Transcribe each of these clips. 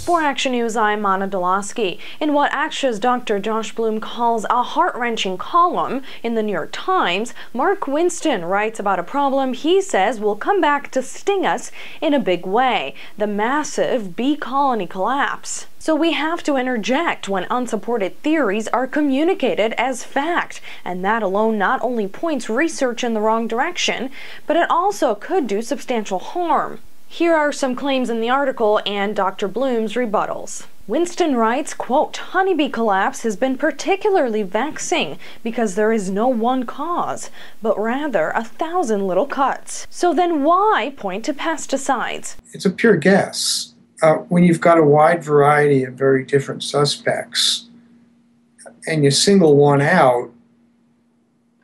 For Action News, I'm Anna Dolosky. In what ACTRA's Dr. Josh Bloom calls a heart-wrenching column in the New York Times, Mark Winston writes about a problem he says will come back to sting us in a big way: the massive bee colony collapse. So we have to interject when unsupported theories are communicated as fact, and that alone not only points research in the wrong direction, but it also could do substantial harm. Here are some claims in the article and Dr. Bloom's rebuttals. Winston writes, quote, "Honeybee collapse has been particularly vexing because there is no one cause, but rather 1,000 little cuts. So then why point to pesticides?" It's a pure guess. When you've got a wide variety of very different suspects and you single one out,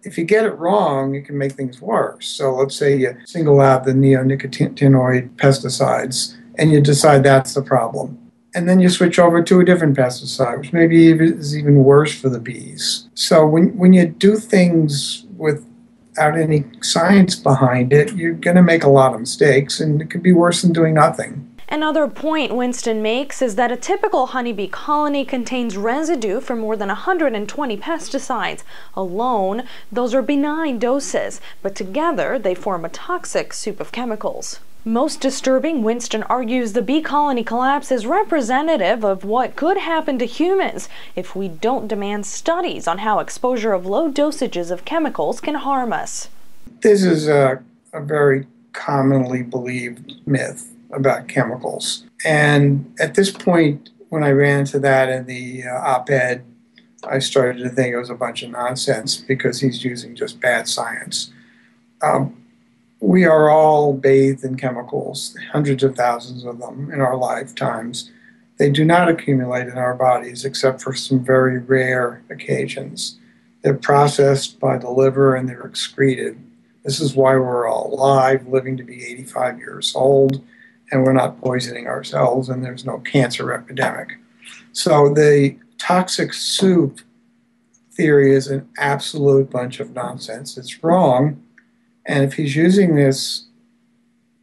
if you get it wrong, it can make things worse. So let's say you single out the neonicotinoid pesticides and you decide that's the problem. And then you switch over to a different pesticide, which maybe is even worse for the bees. So when you do things without any science behind it, you're going to make a lot of mistakes, and it could be worse than doing nothing. Another point Winston makes is that a typical honeybee colony contains residue from more than 120 pesticides. Alone, those are benign doses, but together they form a toxic soup of chemicals. Most disturbing, Winston argues the bee colony collapse is representative of what could happen to humans if we don't demand studies on how exposure of low dosages of chemicals can harm us. This is a very commonly believed myth about chemicals. And at this point, when I ran into that in the op-ed, I started to think it was a bunch of nonsense because he's using just bad science. We are all bathed in chemicals, hundreds of thousands of them in our lifetimes. They do not accumulate in our bodies except for some very rare occasions. They're processed by the liver and they're excreted. This is why we're all alive, living to be 85 years old, and we're not poisoning ourselves, and there's no cancer epidemic. So the toxic soup theory is an absolute bunch of nonsense. It's wrong. And if he's using this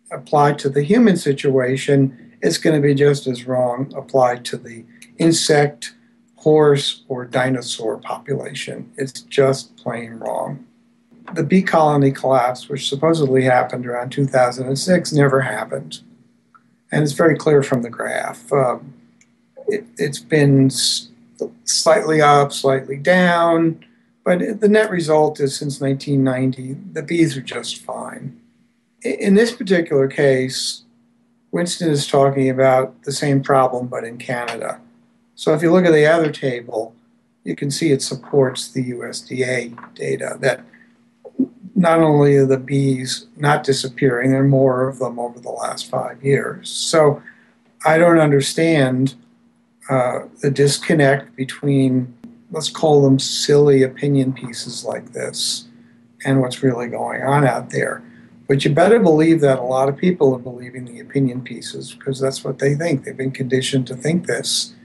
applied to the human situation, it's going to be just as wrong applied to the insect, horse, or dinosaur population. It's just plain wrong. The bee colony collapse, which supposedly happened around 2006, never happened. And it's very clear from the graph. It's been slightly up, slightly down, but the net result is since 1990, the bees are just fine. In this particular case, Winston is talking about the same problem, but in Canada. So if you look at the other table, you can see it supports the USDA data that not only are the bees not disappearing, there are more of them over the last 5 years. So I don't understand the disconnect between, let's call them silly opinion pieces like this, and what's really going on out there. But you better believe that a lot of people are believing the opinion pieces because that's what they think. They've been conditioned to think this,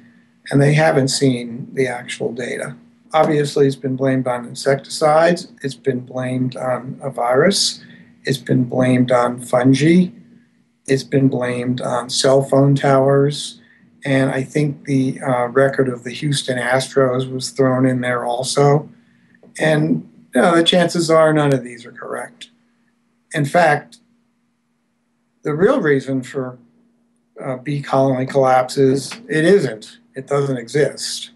and they haven't seen the actual data. Obviously, it's been blamed on insecticides. It's been blamed on a virus. It's been blamed on fungi. It's been blamed on cell phone towers. And I think the record of the Houston Astros was thrown in there also. And the chances are none of these are correct. In fact, the real reason for bee colony collapse is it isn't. It doesn't exist.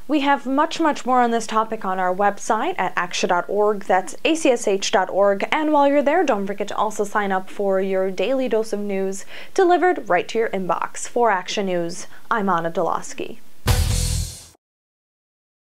We have much more on this topic on our website at acsha.org. That's acsh.org. And while you're there, don't forget to also sign up for your daily dose of news delivered right to your inbox. For Action News, I'm Anna Dolosky.